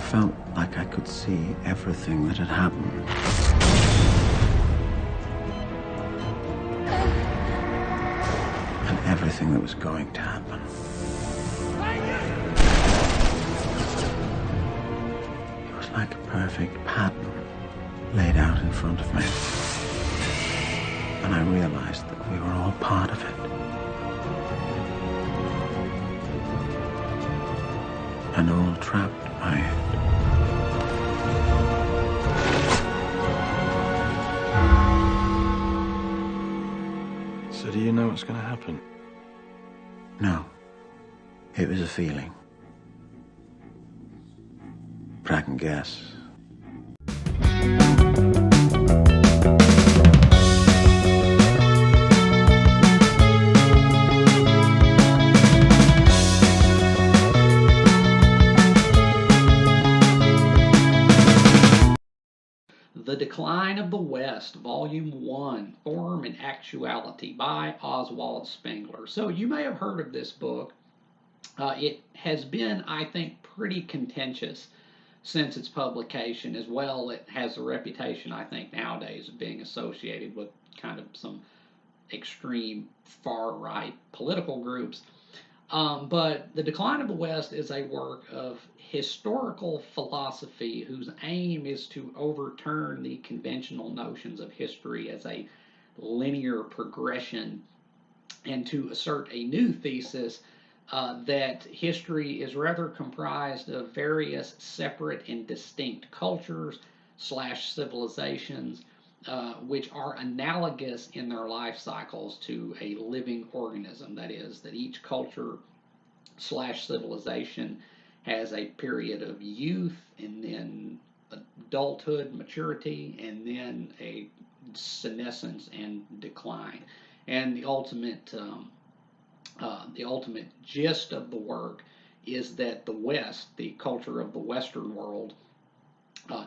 felt like I could see everything that had happened. And everything that was going to happen. It was like a perfect pattern laid out in front of me. And I realized that we were all part of it. And all trapped by it. So do you know what's going to happen? No. It was a feeling. But I can guess. The Decline of the West, Volume 1, Form and Actuality by Oswald Spengler. So you may have heard of this book. It has been, I think, pretty contentious since its publication. As well, it has a reputation, I think, nowadays of being associated with kind of some extreme far-right political groups. But The Decline of the West is a work of historical philosophy whose aim is to overturn the conventional notions of history as a linear progression and to assert a new thesis that history is rather comprised of various separate and distinct cultures / civilizations which are analogous in their life cycles to a living organism. That is, that each culture / civilization has a period of youth and then adulthood, maturity, and then a senescence and decline. And the ultimate gist of the work is that the West, the culture of the Western world,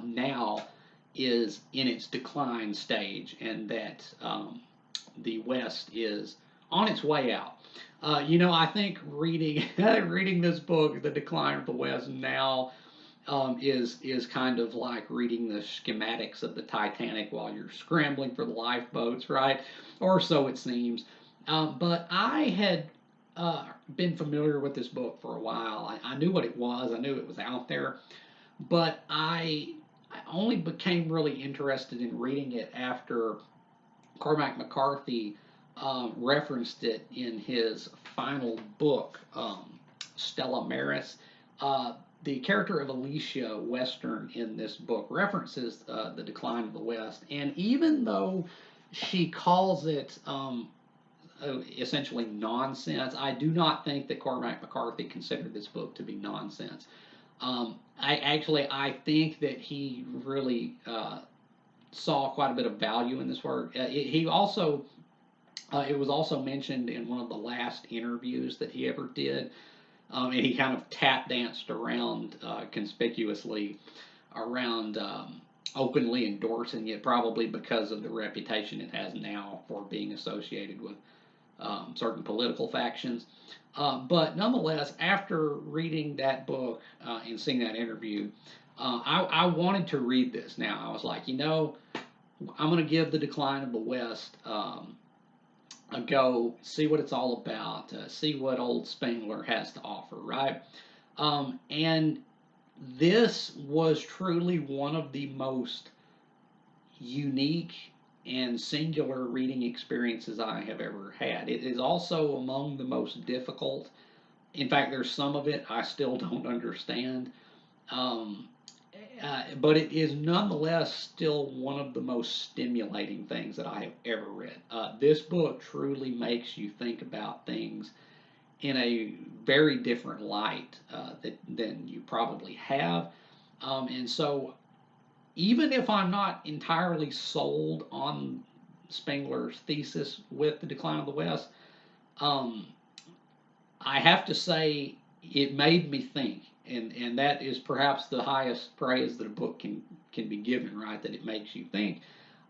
now is in its decline stage, and that the West is on its way out. I think reading this book, The Decline of the West, now is kind of like reading the schematics of the Titanic while you're scrambling for the lifeboats, right? Or so it seems. But I had been familiar with this book for a while. I knew what it was. I knew it was out there. But I only became really interested in reading it after Cormac McCarthy referenced it in his final book, Stella Maris. The character of Alicia Western in this book references The Decline of the West, and even though she calls it essentially nonsense, I do not think that Cormac McCarthy considered this book to be nonsense. I think that he really saw quite a bit of value in this work. It was also mentioned in one of the last interviews that he ever did, and he kind of tap danced around conspicuously around openly endorsing it, probably because of the reputation it has now for being associated with certain political factions. But nonetheless, after reading that book and seeing that interview, I wanted to read this now. I was like, I'm going to give The Decline of the West a go, see what it's all about, see what old Spengler has to offer, right? And this was truly one of the most unique and singular reading experiences I have ever had. It is also among the most difficult. In fact, there's some of it I still don't understand. But it is nonetheless still one of the most stimulating things that I have ever read. This book truly makes you think about things in a very different light than you probably have. And so even if I'm not entirely sold on Spengler's thesis with The Decline of the West, I have to say it made me think, and that is perhaps the highest praise that a book can be given, right? That it makes you think.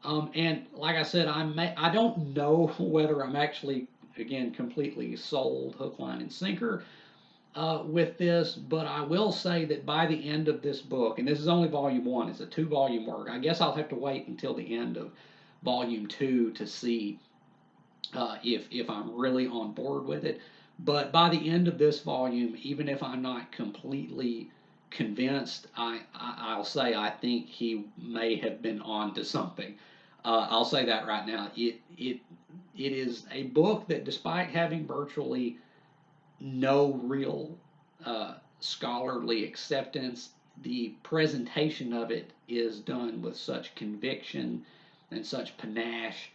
And like I said, I don't know whether I'm actually, again, completely sold hook, line, and sinker. with this, but I will say that by the end of this book, and this is only volume one, it's a 2 volume work. I guess I'll have to wait until the end of volume two to see if I'm really on board with it. But by the end of this volume, even if I'm not completely convinced, I'll say I think he may have been on to something. I'll say that right now. It is a book that, despite having virtually no real scholarly acceptance, the presentation of it is done with such conviction and such panache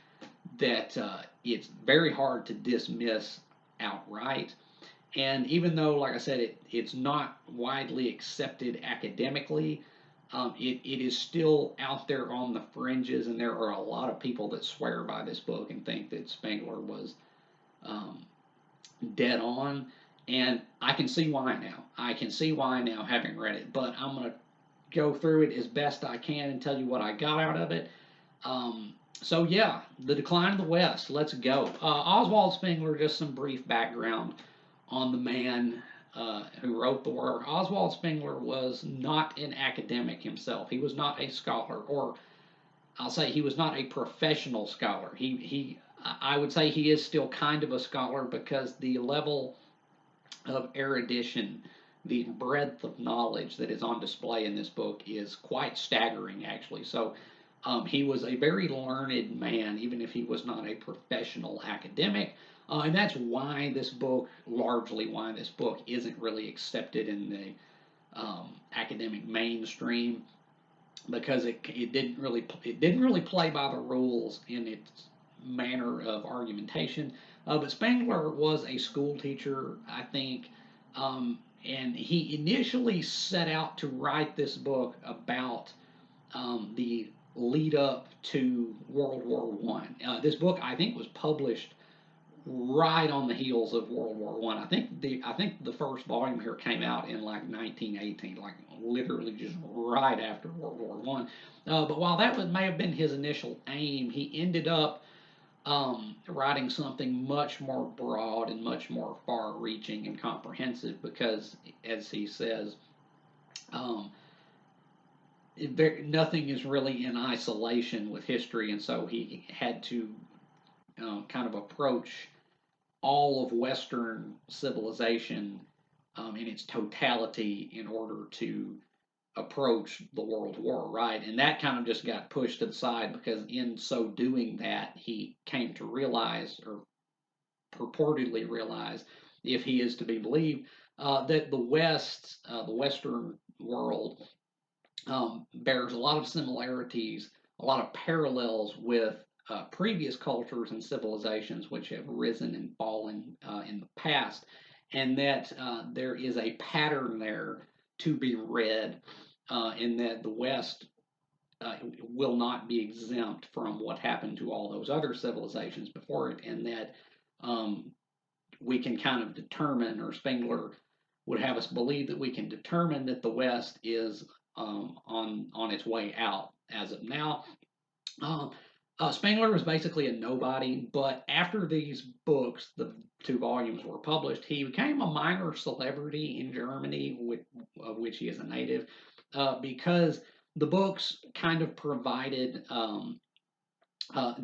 that it's very hard to dismiss outright. And even though, like I said, it's not widely accepted academically, it is still out there on the fringes, and there are a lot of people that swear by this book and think that Spengler was um, dead on. And I can see why now. I can see why now, having read it. But I'm going to go through it as best I can and tell you what I got out of it. So yeah, The Decline of the West. Let's go. Oswald Spengler, just some brief background on the man who wrote the work. Oswald Spengler was not an academic himself. He was not a scholar, or I'll say he was not a professional scholar. I would say he is still kind of a scholar, because the level of erudition, the breadth of knowledge that is on display in this book is quite staggering, actually. So he was a very learned man, even if he was not a professional academic. And that's why this book, largely why this book isn't really accepted in the academic mainstream, because it didn't really play by the rules in its manner of argumentation. But Spengler was a school teacher, I think, and he initially set out to write this book about the lead up to World War One. This book, I think, was published right on the heels of World War One. I think the first volume here came out in like 1918, like literally just right after World War One. But while may have been his initial aim, he ended up writing something much more broad and much more far-reaching and comprehensive, because, as he says, um, nothing is really in isolation with history, and so he had to kind of approach all of Western civilization in its totality in order to approach the World War, right? And that kind of just got pushed to the side, because in so doing that, he came to realize, or purportedly realize, if he is to be believed, that the Western world, bears a lot of similarities, a lot of parallels with previous cultures and civilizations which have risen and fallen in the past, and that there is a pattern there to be read, and that the West will not be exempt from what happened to all those other civilizations before it, and that um, we can kind of determine, or Spengler would have us believe that we can determine that the West is on its way out as of now. Um, Spengler was basically a nobody, but after these books, the 2 volumes were published, he became a minor celebrity in Germany, of which he is a native, because the books kind of provided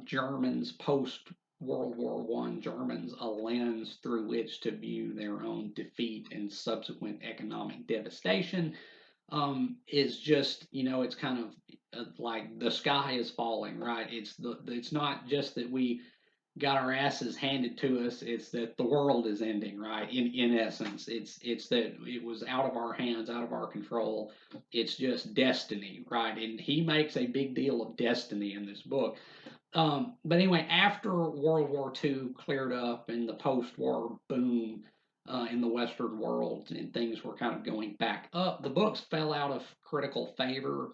Germans, post World War One Germans, a lens through which to view their own defeat and subsequent economic devastation. Is just, it's kind of like the sky is falling, right? It's not just that we got our asses handed to us; it's that the world is ending, right? In essence, it's that it was out of our hands, out of our control. It's just destiny, right? And he makes a big deal of destiny in this book. But anyway, after World War II cleared up and the post-war boom in the Western world, and things were kind of going back up, the books fell out of critical favor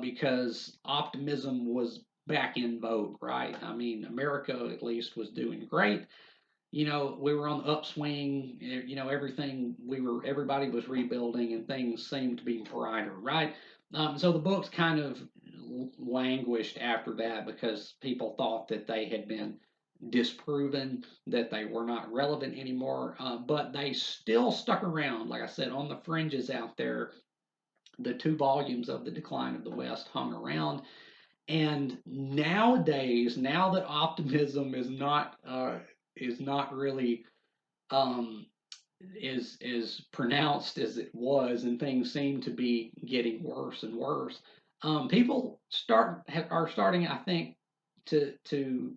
because optimism was back in vogue, right? I mean, America at least was doing great. We were on the upswing. Everybody was rebuilding, and things seemed to be brighter, right? So the books kind of languished after that, because people thought that they had been disproven, that they were not relevant anymore, but they still stuck around. Like I said, on the fringes out there, the 2 volumes of The Decline of the West hung around. And nowadays, now that optimism is not really um, is pronounced as it was, and things seem to be getting worse and worse. People are starting, I think, to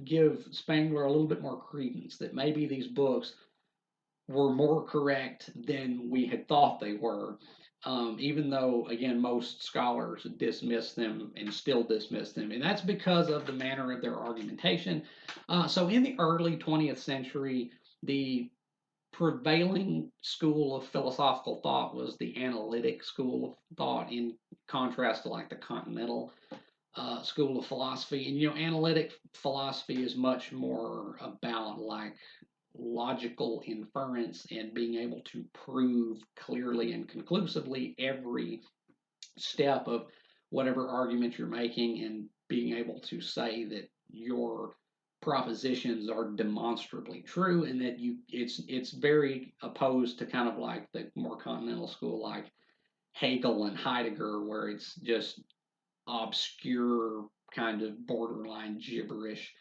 give Spengler a little bit more credence, that maybe these books were more correct than we had thought they were. Even though, again, most scholars dismiss them and still dismiss them, and that's because of the manner of their argumentation. So, in the early 20th century, the prevailing school of philosophical thought was the analytic school of thought, in contrast to like the continental school of philosophy. And analytic philosophy is much more about like logical inference and being able to prove clearly and conclusively every step of whatever argument you're making, and being able to say that your propositions are demonstrably true, and that it's very opposed to kind of like the more continental school like Hegel and Heidegger, where it's just obscure kind of borderline gibberish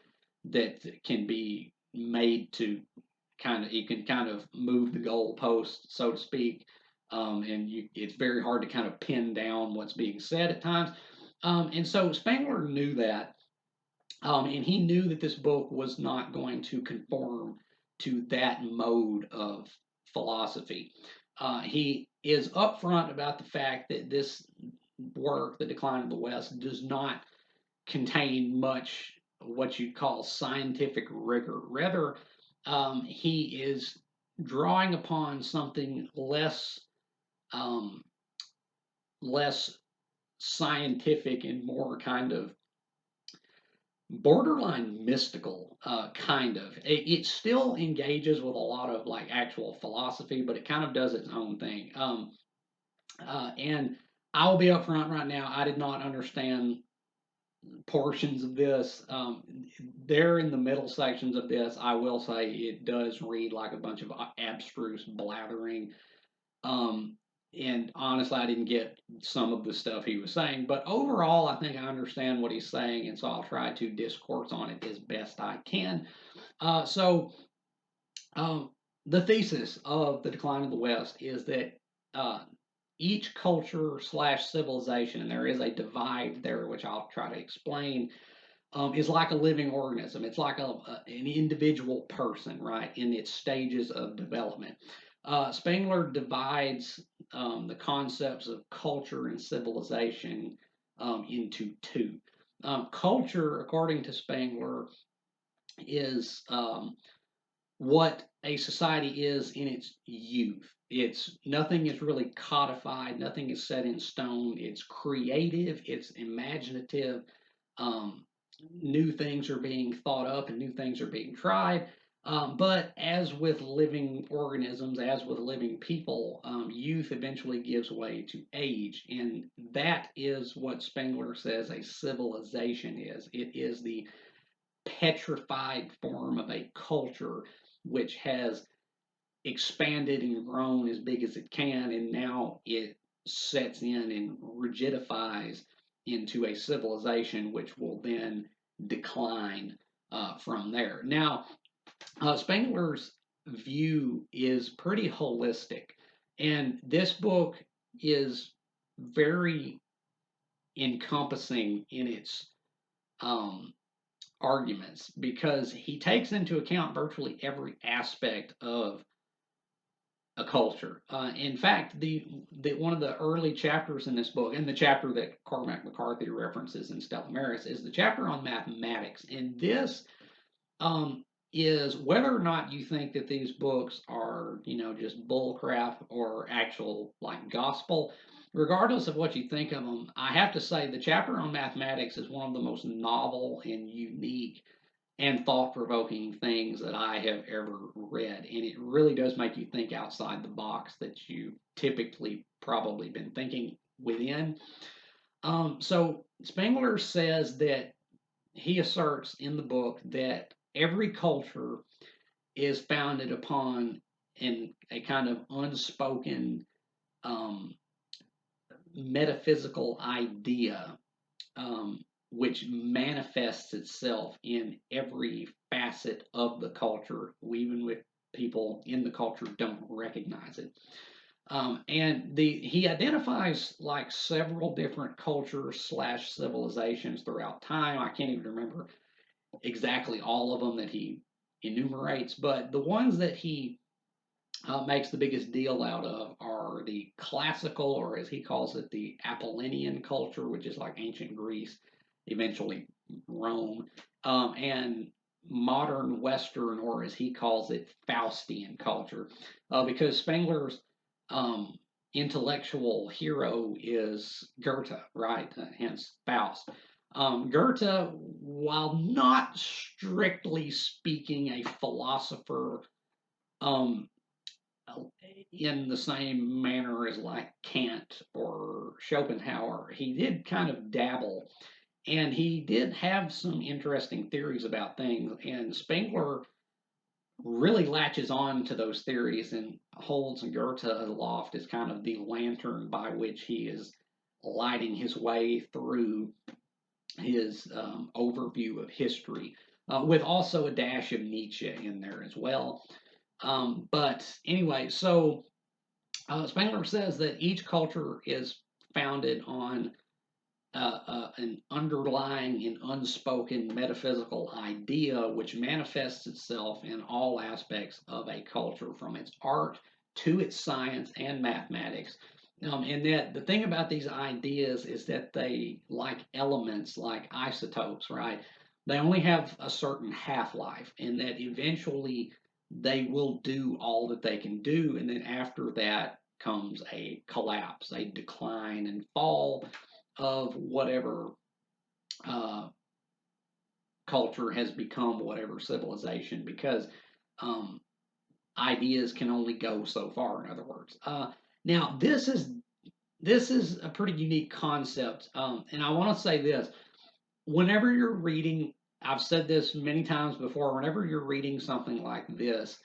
that can be made to you can kind of move the goalpost, so to speak, and it's very hard to kind of pin down what's being said at times. And so Spengler knew that, and he knew that this book was not going to conform to that mode of philosophy. He is upfront about the fact that this work, The Decline of the West, does not contain much what you'd call scientific rigor. Rather, he is drawing upon something less scientific and more kind of borderline mystical, kind of. It still engages with a lot of like actual philosophy, but it kind of does its own thing. And I will be upfront right now. I did not understand portions of this. There in the middle sections of this, I will say it does read like a bunch of abstruse blathering. Um, and honestly, I didn't get some of the stuff he was saying, but overall, I think I understand what he's saying, and so I'll try to discourse on it as best I can. So, um, the thesis of The Decline of the West is that uh, each culture slash civilization, and there is a divide there, which I'll try to explain, is like a living organism. It's like an individual person, right, in its stages of development. Spengler divides the concepts of culture and civilization into two. Culture, according to Spengler, is what a society is in its youth. It's nothing is really codified, nothing is set in stone. It's creative, it's imaginative. Um, New things are being thought up and new things are being tried. But as with living organisms, as with living people, youth eventually gives way to age. And that is what Spengler says a civilization is. It is the petrified form of a culture which has expanded and grown as big as it can, and now it sets in and rigidifies into a civilization which will then decline from there. Now, Spengler's view is pretty holistic, and this book is very encompassing in its um, arguments, because he takes into account virtually every aspect of a culture. In fact, the one of the early chapters in this book, and the chapter that Cormac McCarthy references in Stella Maris, is the chapter on mathematics. And this is whether or not you think that these books are, just bull crap or actual like gospel. Regardless of what you think of them, I have to say the chapter on mathematics is one of the most novel and unique and thought provoking things that I have ever read. And it really does make you think outside the box that you typically probably been thinking within. So Spengler says that he asserts in the book that every culture is founded upon a kind of unspoken um, metaphysical idea, um, which manifests itself in every facet of the culture, even with people in the culture don't recognize it. And he identifies like several different cultures slash civilizations throughout time. I can't even remember exactly all of them that he enumerates, but the ones that he makes the biggest deal out of are the classical, or as he calls it, the Apollonian culture, which is like ancient Greece, eventually Rome, and modern Western, or as he calls it, Faustian culture, because Spengler's um, intellectual hero is Goethe, right? Hence Faust. Goethe, while not strictly speaking a philosopher, um, in the same manner as like Kant or Schopenhauer. He did kind of dabble, and he did have some interesting theories about things. And Spengler really latches on to those theories and holds Goethe aloft as kind of the lantern by which he is lighting his way through his overview of history, with also a dash of Nietzsche in there as well. But anyway, so Spengler says that each culture is founded on an underlying and unspoken metaphysical idea which manifests itself in all aspects of a culture, from its art to its science and mathematics. And that the thing about these ideas is that they, like elements, like isotopes, right? They only have a certain half life, and that eventually they will do all that they can do. And then after that comes a collapse, a decline and fall of whatever uh, culture has become whatever civilization, because um, ideas can only go so far. In other words, now this is a pretty unique concept, and I want to say this: whenever you're reading, I've said this many times before. Whenever you're reading something like this,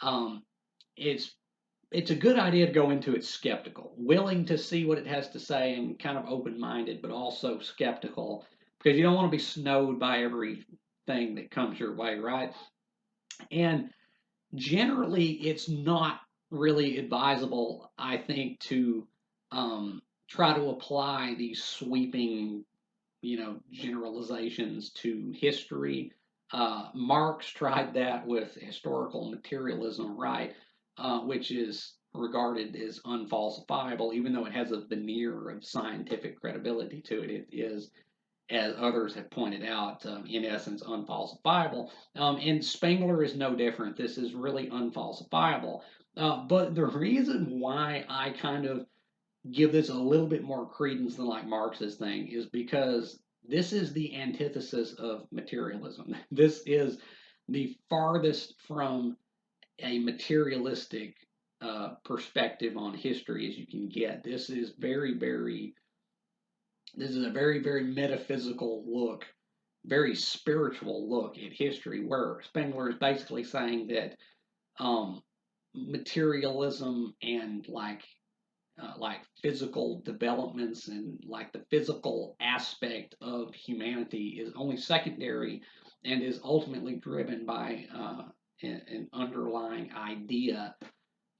um, it's it's a good idea to go into it skeptical, willing to see what it has to say and kind of open minded, but also skeptical, because you don't want to be snowed by everything that comes your way, right? And generally, it's not really advisable, I think, to try to apply these sweeping, generalizations to history. Marx tried that with historical materialism, right? Which is regarded as unfalsifiable, even though it has a veneer of scientific credibility to it. It is, as others have pointed out, in essence, unfalsifiable. And Spengler is no different. This is really unfalsifiable. But the reason why I kind of give this a little bit more credence than like Marx's thing is because this is the antithesis of materialism. This is the farthest from a materialistic perspective on history as you can get. This is a very, very metaphysical look, very spiritual look at history, where Spengler is basically saying that um, materialism and like physical developments and like the physical aspect of humanity is only secondary and is ultimately driven by an underlying idea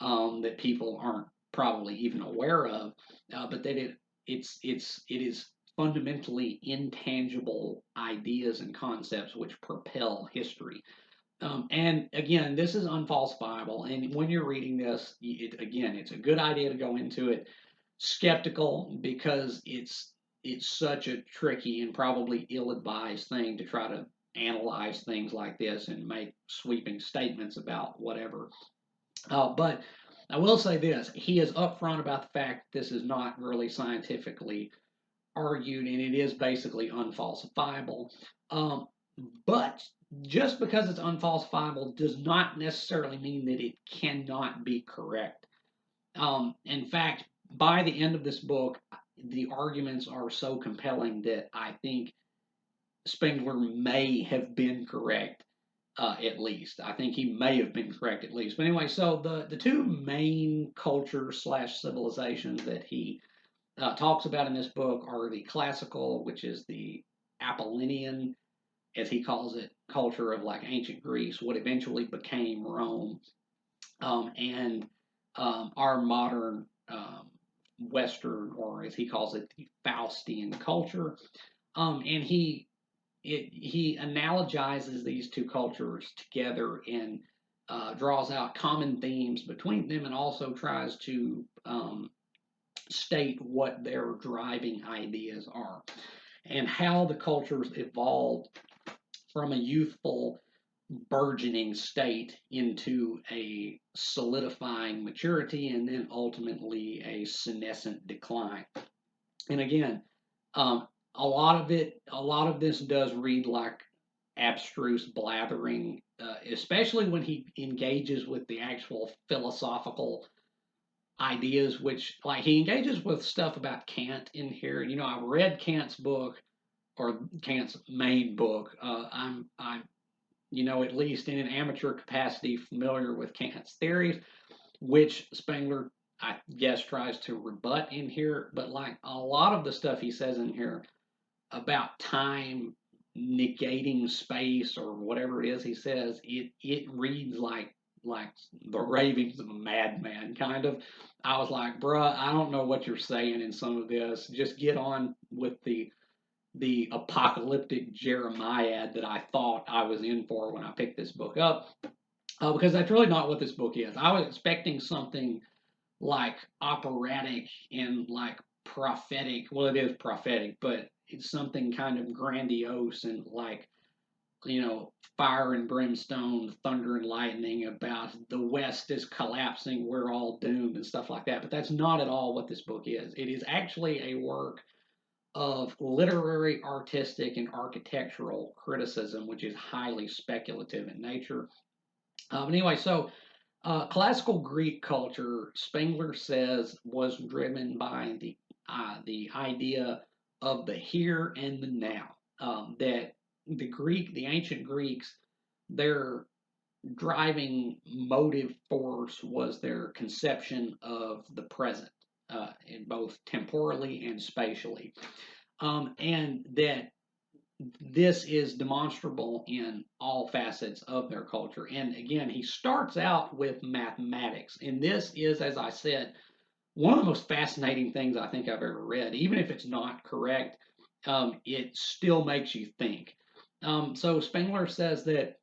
that people aren't probably even aware of, but that it is fundamentally intangible ideas and concepts which propel history. And again, this is unfalsifiable. And when you're reading this, again, it's a good idea to go into it skeptical, because it's such a tricky and probably ill-advised thing to try to analyze things like this and make sweeping statements about whatever. But I will say this: he is upfront about the fact that this is not really scientifically argued, and it is basically unfalsifiable. Um, but just because it's unfalsifiable does not necessarily mean that it cannot be correct. In fact, by the end of this book, the arguments are so compelling that I think Spengler may have been correct at least. I think he may have been correct at least. But anyway, so the two main cultures slash civilizations that he talks about in this book are the classical, which is the Apollonian, as he calls it, culture of like ancient Greece, what eventually became Rome, and our modern Western, or as he calls it, the Faustian culture. And he analogizes these two cultures together and draws out common themes between them, and also tries to state what their driving ideas are and how the cultures evolved from a youthful burgeoning state into a solidifying maturity and then ultimately a senescent decline. And again, a lot of this does read like abstruse blathering, especially when he engages with the actual philosophical ideas, which like he engages with stuff about Kant in here. You know, I've read Kant's book or Kant's main book. I'm at least in an amateur capacity familiar with Kant's theories, which Spengler I guess tries to rebut in here. But like a lot of the stuff he says in here about time negating space or whatever it is he says, it reads like the ravings of a madman kind of. I was like, bruh, I don't know what you're saying in some of this. Just get on with the apocalyptic Jeremiah that I thought I was in for when I picked this book up. Because that's really not what this book is. I was expecting something like operatic and like prophetic. Well, it is prophetic, but it's something kind of grandiose and like, fire and brimstone, thunder and lightning about the West is collapsing, we're all doomed, and stuff like that. But that's not at all what this book is. It is actually a work of literary, artistic, and architectural criticism, which is highly speculative in nature. Anyway, so classical Greek culture, Spengler says, was driven by the idea of the here and the now. That the ancient Greeks, their driving motive force was their conception of the present, in both temporally and spatially, and that this is demonstrable in all facets of their culture. And again, he starts out with mathematics. And this is, as I said, one of the most fascinating things I think I've ever read. Even if it's not correct, it still makes you think. So Spengler says that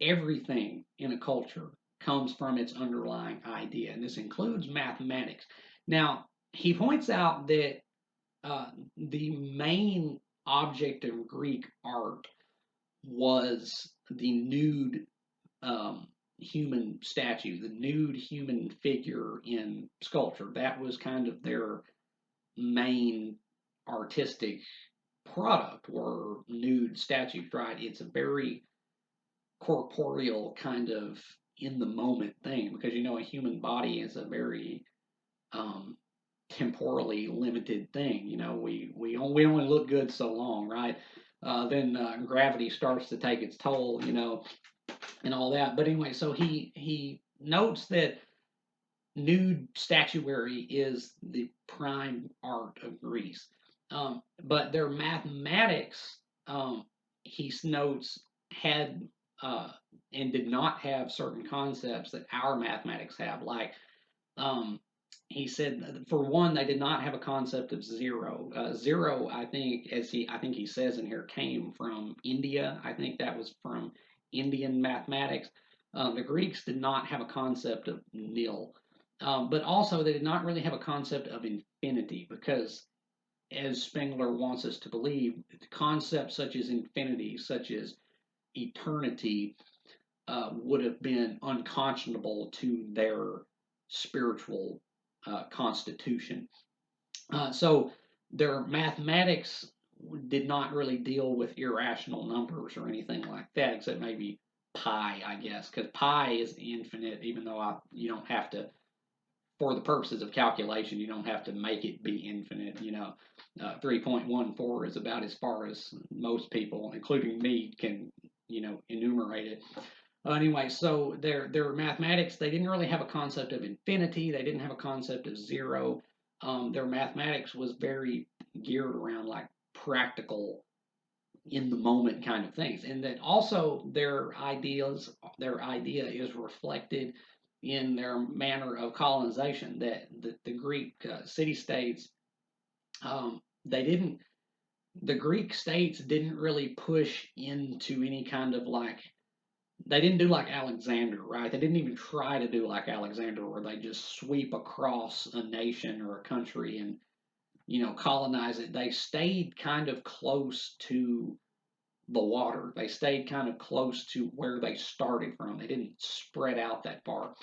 everything in a culture comes from its underlying idea, and this includes mathematics. Now, he points out that the main object of Greek art was the nude human statue, the nude human figure in sculpture. That was kind of their main artistic product, were nude statues, right? It's a very corporeal kind of in the moment thing because a human body is a very um, temporally limited thing. We only look good so long, right? Then gravity starts to take its toll, and all that. But anyway, so he notes that nude statuary is the prime art of Greece, but their mathematics, he notes, had and did not have certain concepts that our mathematics have, like um, he said, for one, they did not have a concept of zero. Zero, I think he says in here, came from India. I think that was from Indian mathematics. The Greeks did not have a concept of nil, but also they did not really have a concept of infinity because, as Spengler wants us to believe, concepts such as infinity, such as eternity, would have been unconscionable to their spiritual constitution. So their mathematics did not really deal with irrational numbers or anything like that, except maybe pi, I guess, because pi is infinite, even though you don't have to, for the purposes of calculation, you don't have to make it be infinite. 3.14 is about as far as most people, including me, can enumerate it. Anyway, so their mathematics, they didn't really have a concept of infinity. They didn't have a concept of zero. Their mathematics was very geared around like practical, in the moment kind of things, and then also their idea is reflected in their manner of colonization. That the Greek city states, they didn't. The Greek states didn't really push into any kind of like they didn't do like Alexander, right? They didn't even try to do like Alexander, where they just sweep across a nation or a country and colonize it. They stayed kind of close to the water. They stayed kind of close to where they started from. They didn't spread out that far.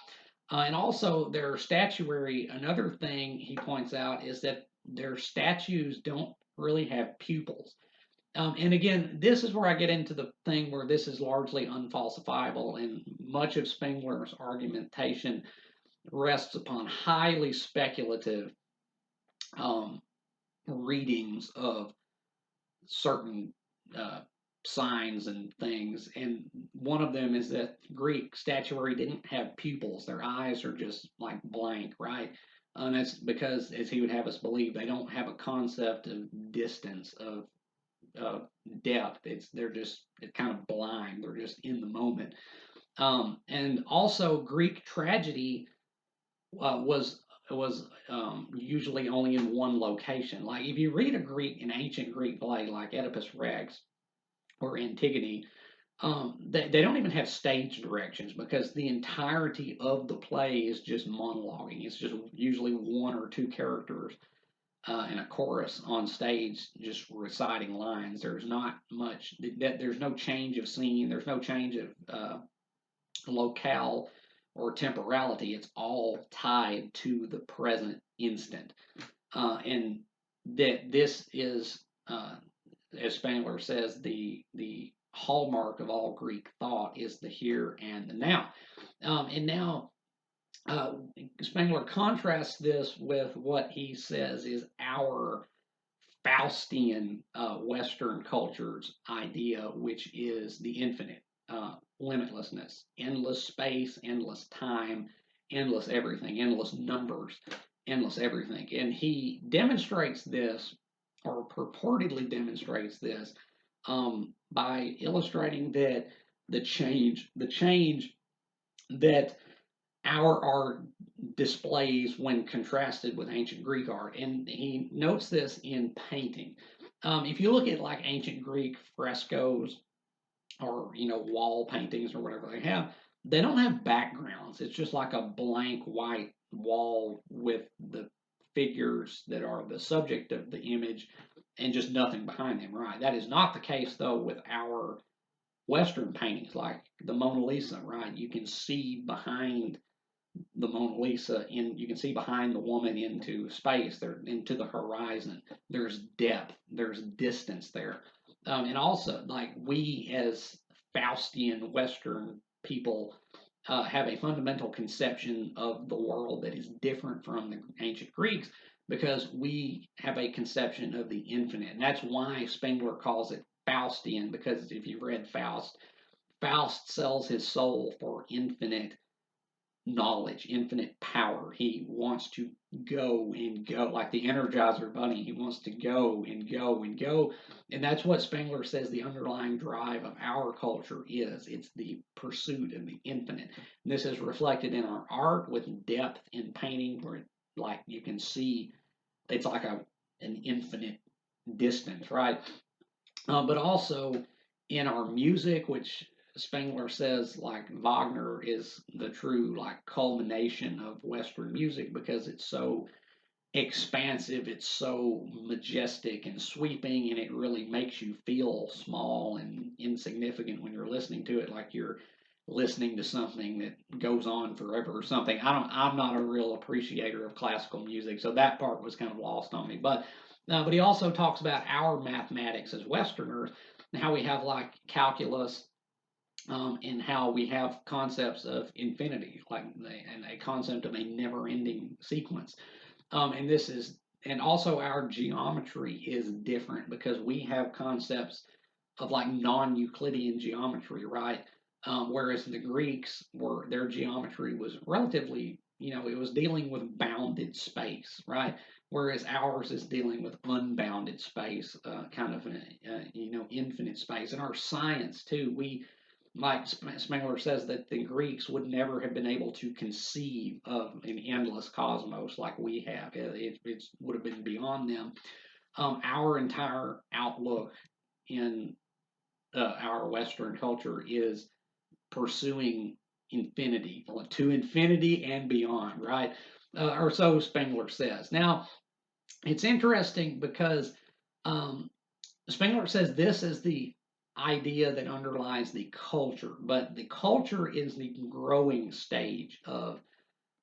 And also their statuary. Another thing he points out is that their statues don't really have pupils. And again, this is where I get into the thing where this is largely unfalsifiable, and much of Spengler's argumentation rests upon highly speculative um, readings of certain uh, signs and things. And one of them is that Greek statuary didn't have pupils; their eyes are just like blank, right? And that's because, as he would have us believe, they don't have a concept of distance, of uh, depth. It's kind of blind. They're just in the moment. And also Greek tragedy was usually only in one location. Like if you read an ancient Greek play like Oedipus Rex or Antigone, they don't even have stage directions because the entirety of the play is just monologuing. It's just usually one or two characters and a chorus on stage just reciting lines. There's not much. There's no change of scene. There's no change of locale or temporality. It's all tied to the present instant, and that this is, as Spengler says, the hallmark of all Greek thought is the here and the now. And now uh, Spengler contrasts this with what he says is our Faustian Western culture's idea, which is the infinite, limitlessness, endless space, endless time, endless everything, endless numbers, endless everything. And he demonstrates this, or purportedly demonstrates this, by illustrating that the change that our art displays when contrasted with ancient Greek art. And he notes this in painting. If you look at like ancient Greek frescoes or wall paintings or whatever they don't have backgrounds. It's just like a blank white wall with the figures that are the subject of the image and just nothing behind them. Right. That is not the case though with our Western paintings like the Mona Lisa. Right. You can see behind the Mona Lisa, you can see behind the woman into space, there into the horizon. There's depth, there's distance there, and also like we as Faustian Western people have a fundamental conception of the world that is different from the ancient Greeks because we have a conception of the infinite, and that's why Spengler calls it Faustian. Because if you've read Faust, Faust sells his soul for infinite knowledge, infinite power. He wants to go and go, like the Energizer Bunny. He wants to go and go and go. And that's what Spengler says the underlying drive of our culture is. It's the pursuit of the infinite. And this is reflected in our art with depth in painting, where like you can see it's like an infinite distance, right? But also in our music, which Spengler says like Wagner is the true like culmination of Western music because it's so expansive, it's so majestic and sweeping, and it really makes you feel small and insignificant when you're listening to it, like you're listening to something that goes on forever or something. I'm not a real appreciator of classical music, so that part was kind of lost on me. But he also talks about our mathematics as Westerners and how we have like calculus, and how we have concepts of infinity, like and a concept of a never-ending sequence. And this is, and also our geometry is different because we have concepts like non-Euclidean geometry, right? Whereas the Greeks were their geometry was relatively, it was dealing with bounded space, right? Whereas ours is dealing with unbounded space, kind of infinite space. And our science too, like Spengler says, that the Greeks would never have been able to conceive of an endless cosmos like we have. It would have been beyond them. Our entire outlook in our Western culture is pursuing infinity, to infinity and beyond, right? Or so Spengler says. Now, it's interesting because um, Spengler says this is the idea that underlies the culture, but the culture is the growing stage of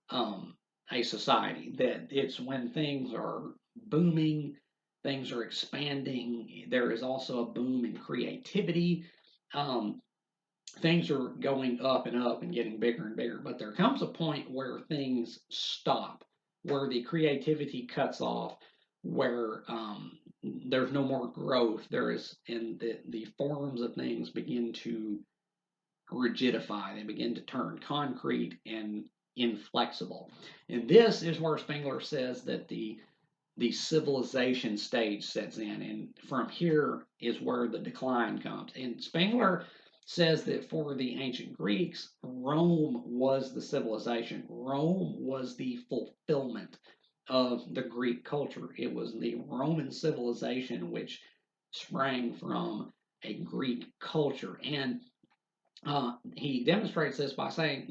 um, a society. That it's when things are booming, things are expanding. There is also a boom in creativity. Um, Things are going up and up and getting bigger and bigger, but there comes a point where things stop, where the creativity cuts off, where there's no more growth. And the forms of things begin to rigidify. They begin to turn concrete and inflexible. And this is where Spengler says that the civilization stage sets in, and from here is where the decline comes. And Spengler says that for the ancient Greeks, Rome was the civilization. Rome was the fulfillment of the Greek culture. It was the Roman civilization which sprang from a Greek culture. And he demonstrates this by saying,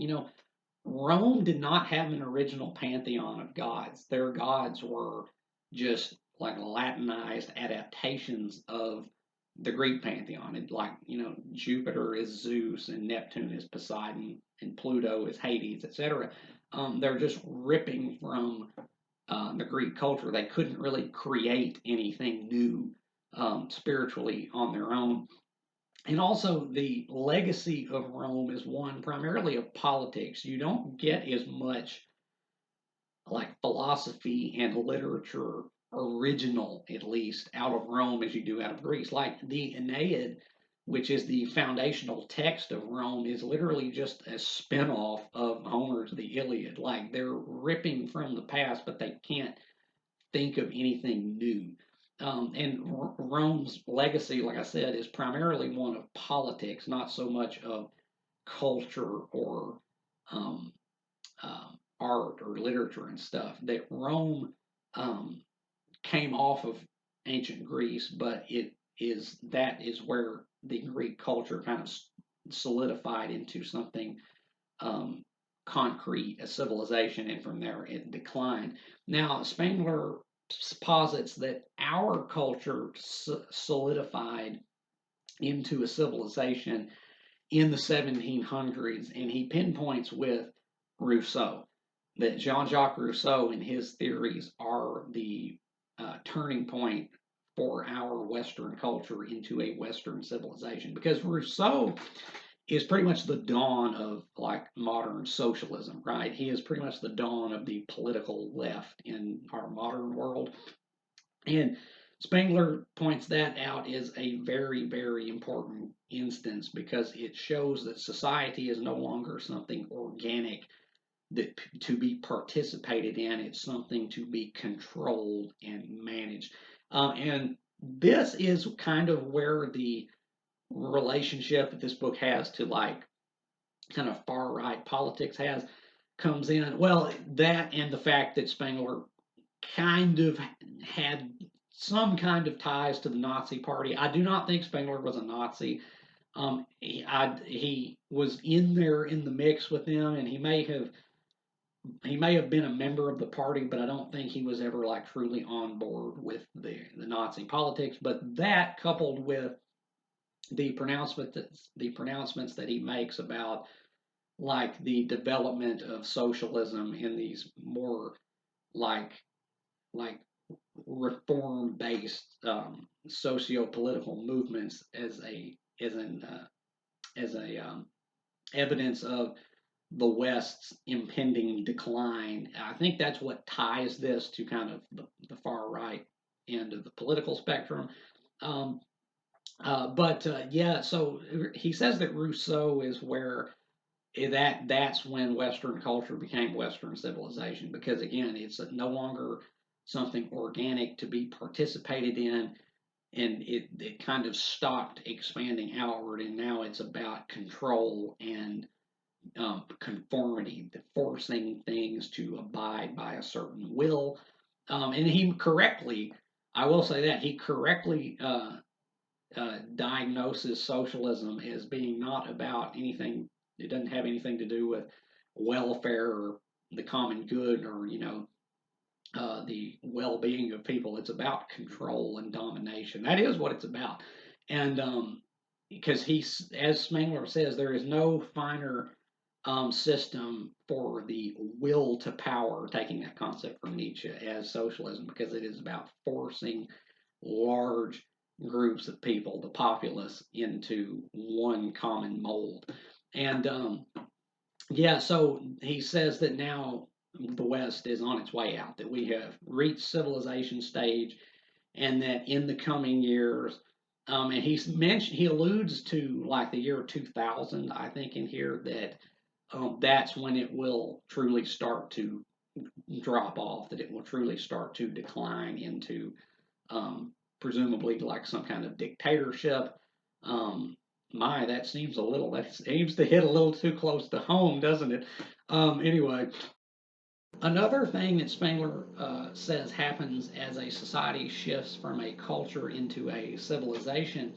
Rome did not have an original pantheon of gods. Their gods were just like Latinized adaptations of the Greek pantheon. It, like, Jupiter is Zeus and Neptune is Poseidon and Pluto is Hades, etc. They're just ripping from the Greek culture. They couldn't really create anything new spiritually on their own. And also, the legacy of Rome is one primarily of politics. You don't get as much like philosophy and literature, original at least, out of Rome as you do out of Greece. Like the Aeneid, which is the foundational text of Rome, is literally just a spinoff of Homer's The Iliad. Like they're ripping from the past, but they can't think of anything new. And Rome's legacy, like I said, is primarily one of politics, not so much of culture or um, art or literature and stuff. That Rome um, came off of ancient Greece, but that is where the Greek culture kind of solidified into something um, concrete, a civilization, and from there it declined. Now, Spengler posits that our culture solidified into a civilization in the 1700s, and he pinpoints with Rousseau that Jean-Jacques Rousseau and his theories are the turning point for our Western culture into a Western civilization. Because Rousseau is pretty much the dawn of like modern socialism, right? He is pretty much the dawn of the political left in our modern world. And Spengler points that out as a very, very important instance because it shows that society is no longer something organic that to be participated in. It's something to be controlled and managed. And this is kind of where the relationship that this book has to like kind of far right politics comes in. Well, that and the fact that Spengler kind of had some kind of ties to the Nazi Party. I do not think Spengler was a Nazi. He was in there in the mix with them, and he may have been a member of the party, but I don't think he was ever like truly on board with the Nazi politics. But that coupled with the pronouncements that he makes about like the development of socialism in these more like like reform based socio-political movements as a evidence of the West's impending decline. I think that's what ties this to kind of the far right end of the political spectrum. Um, Yeah, so he says that Rousseau is where that's when Western culture became Western civilization because again, it's no longer something organic to be participated in, and it kind of stopped expanding outward, and now it's about control and conformity, the forcing things to abide by a certain will. And he correctly, I will say that he correctly diagnoses socialism as being not about anything. It doesn't have anything to do with welfare or the common good or the well-being of people. It's about control and domination. That is what it's about. And because he's, as Spengler says, there is no finer system for the will to power, taking that concept from Nietzsche, as socialism, because it is about forcing large groups of people, the populace, into one common mold. And yeah, so he says that now the West is on its way out, that we have reached civilization stage, and that in the coming years, and he alludes to like the year 2000, I think, in here that that's when it will truly start to drop off, that it will truly start to decline into presumably like some kind of dictatorship. Um, that seems that seems to hit a little too close to home, doesn't it? Anyway, another thing that Spengler says happens as a society shifts from a culture into a civilization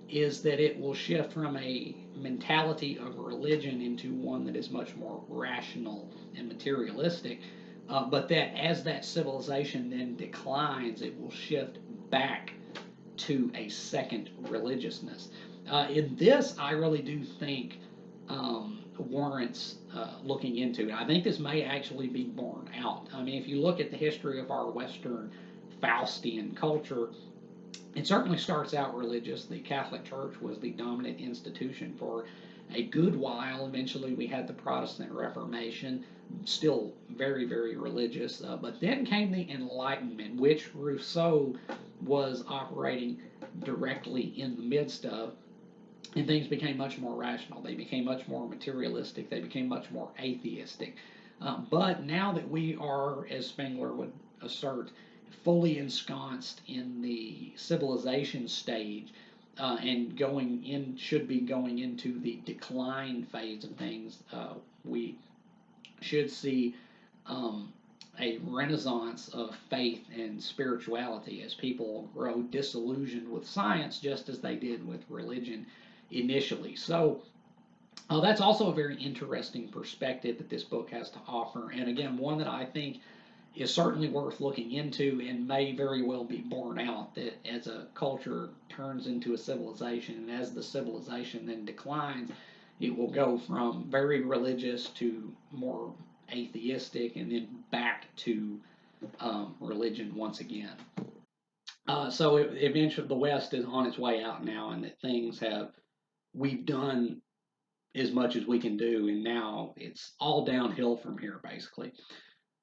is that it will shift from a mentality of religion into one that is much more rational and materialistic. But that as that civilization then declines, it will shift back to a second religiousness. In this, I really do think warrants looking into. I think this may actually be borne out. I mean, if you look at the history of our Western Faustian culture, it certainly starts out religious. The Catholic Church was the dominant institution for a good while. Eventually, we had the Protestant Reformation, still very, very religious. But then came the Enlightenment, which Rousseau was operating directly in the midst of, and things became much more rational. They became much more materialistic. They became much more atheistic. But now that we are, as Spengler would assert, fully ensconced in the civilization stage and should be going into the decline phase of things, we should see um, a renaissance of faith and spirituality as people grow disillusioned with science just as they did with religion initially. So that's also a very interesting perspective that this book has to offer. And again, one that I think is certainly worth looking into and may very well be borne out that as a culture turns into a civilization and as the civilization then declines, it will go from very religious to more atheistic and then back to religion once again. So eventually the West is on its way out now, and that we've done as much as we can do, and now it's all downhill from here, basically.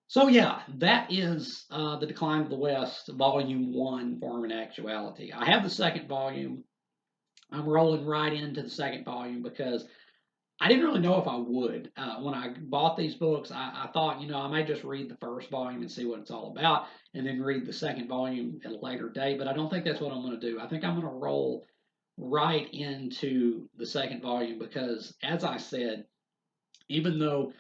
So yeah, that is the Decline of the West, Volume One, Form and Actuality. I have the second volume. I'm rolling right into the second volume because I didn't really know if I would. When I bought these books, I thought, I might just read the first volume and see what it's all about, and then read the second volume at a later date. But I don't think that's what I'm going to do. I think I'm going to roll right into the second volume because, as I said, even though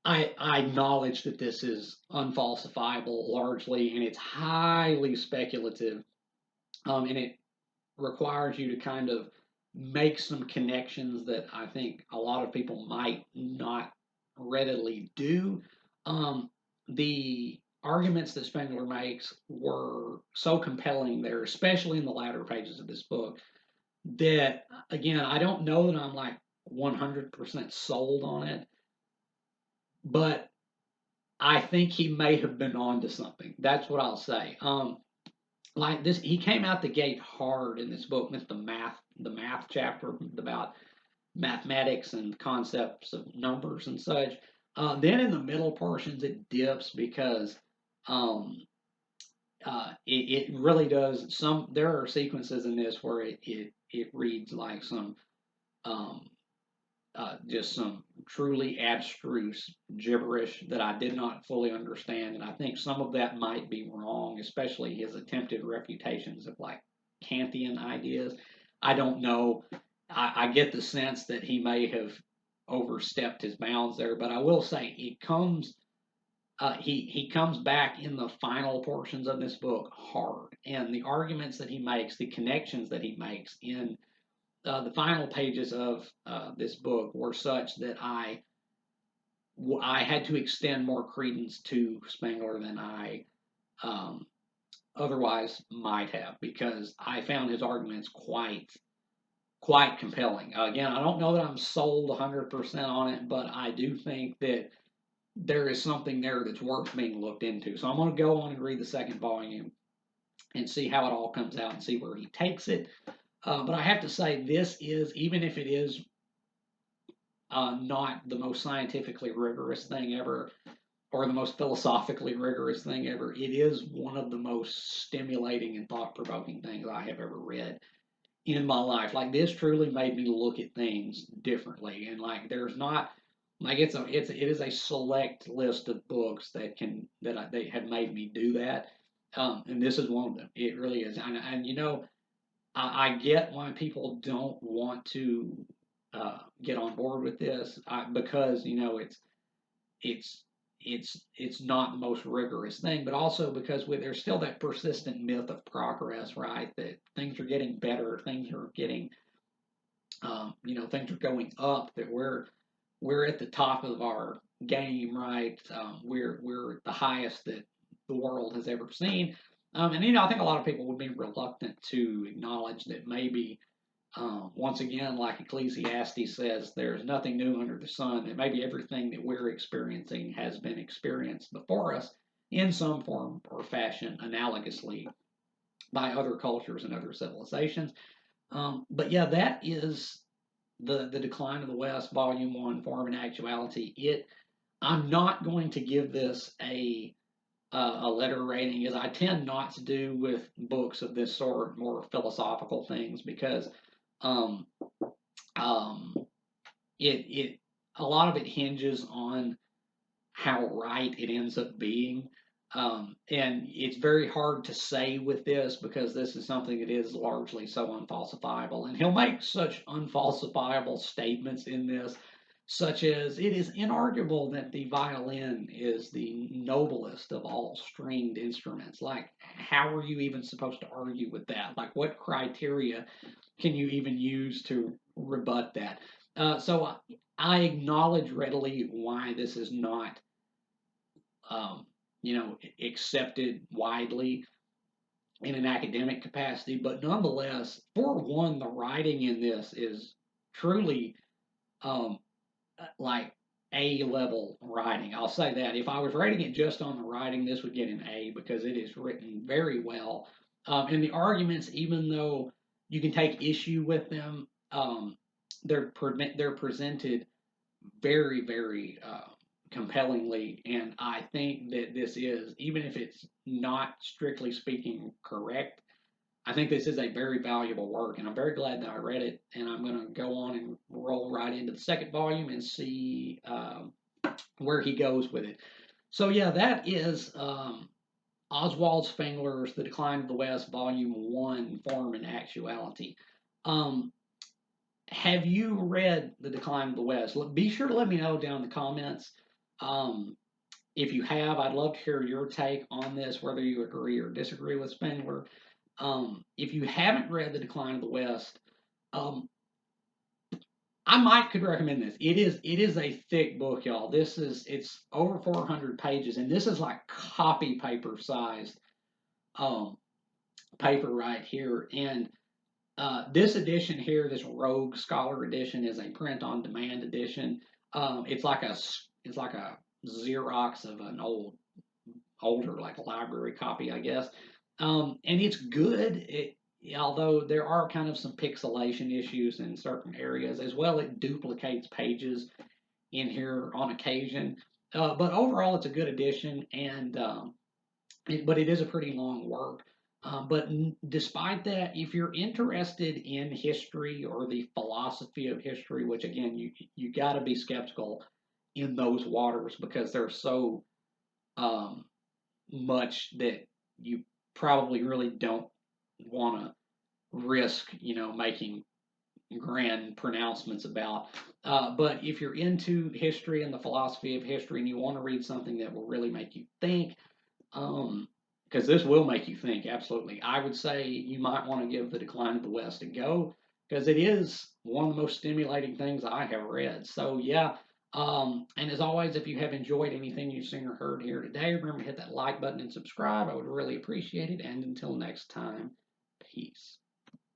I acknowledge that this is unfalsifiable largely, and it's highly speculative, and it requires you to kind of make some connections that I think a lot of people might not readily do. The arguments that Spengler makes were so compelling there, especially in the latter pages of this book, that again, I don't know that I'm like 100% sold on it, but I think he may have been onto something. That's what I'll say. Like this, he came out the gate hard in this book with the math chapter about mathematics and concepts of numbers and such. Then in the middle portions, it dips because um, it really does. There are sequences in this where it reads like some um, just some truly abstruse gibberish that I did not fully understand, and I think some of that might be wrong, especially his attempted refutations of like Kantian ideas. I don't know. I get the sense that he may have overstepped his bounds there, but I will say it comes. He comes back in the final portions of this book hard, and the arguments that he makes, the connections that he makes in the final pages of this book were such that I had to extend more credence to Spengler than I um, otherwise might have, because I found his arguments quite compelling. Again, I don't know that I'm sold 100% on it, but I do think that there is something there that's worth being looked into. So I'm going to go on and read the second volume and see how it all comes out and see where he takes it. But I have to say, this is, even if it is not the most scientifically rigorous thing ever, or the most philosophically rigorous thing ever, it is one of the most stimulating and thought provoking things I have ever read in my life. Like, this truly made me look at things differently, and like there's not like it is a select list of books they have made me do that, and this is one of them. It really is, and you know, I get why people don't want to get on board with this, because you know it's it's not the most rigorous thing, but also because there's still that persistent myth of progress, right? That things are getting better, things are getting, you know, things are going up. That we're at the top of our game, right? We're at the highest that the world has ever seen, and you know, I think a lot of people would be reluctant to acknowledge that maybe once again, like Ecclesiastes says, there's nothing new under the sun, that maybe everything that we're experiencing has been experienced before us in some form or fashion, analogously by other cultures and other civilizations. But yeah, that is the Decline of the West, Volume 1, Form and Actuality. I'm not going to give this a letter rating, as I tend not to do with books of this sort, more philosophical things, because um, um, it a lot of it hinges on how right it ends up being. And it's very hard to say with this, because this is something that is largely so unfalsifiable. And he'll make such unfalsifiable statements in this, such as it is inarguable that the violin is the noblest of all stringed instruments. Like, how are you even supposed to argue with that? Like, what criteria can you even use to rebut that? So I acknowledge readily why this is not, um, you know, accepted widely in an academic capacity, but nonetheless, for one, the writing in this is truly um, like A level writing. I'll say that. If I was rating it just on the writing, this would get an A, because it is written very well. And the arguments, even though you can take issue with them, they're presented very compellingly, and I think that this is, even if it's not strictly speaking correct, I think this is a very valuable work, and I'm very glad that I read it. And I'm going to go on and roll right into the second volume and see where he goes with it. So yeah, that is Oswald Spengler's The Decline of the West, Volume 1, Form and Actuality. Um, have you read The Decline of the West? Be sure to let me know down in the comments. Um, if you have, I'd love to hear your take on this, whether you agree or disagree with Spengler. If you haven't read The Decline of the West, um, I might could recommend this. It is a thick book, y'all. It's over 400 pages, and this is like copy paper sized um, paper right here. And this edition here, this Rogue Scholar edition, is a print on demand edition. It's like a Xerox of an older like library copy, I guess. And it's good. Although there are kind of some pixelation issues in certain areas as well. It duplicates pages in here on occasion. But overall, it's a good edition, and but it is a pretty long work. But despite that, if you're interested in history or the philosophy of history, which again you got to be skeptical in those waters because there's so um, much that you probably really don't want to risk, making grand pronouncements about. But if you're into history and the philosophy of history and you want to read something that will really make you think, because this will make you think, absolutely, I would say you might want to give The Decline of the West a go because it is one of the most stimulating things I have read. So, yeah. And as always, if you have enjoyed anything you've seen or heard here today, remember to hit that like button and subscribe. I would really appreciate it. And until next time, peace.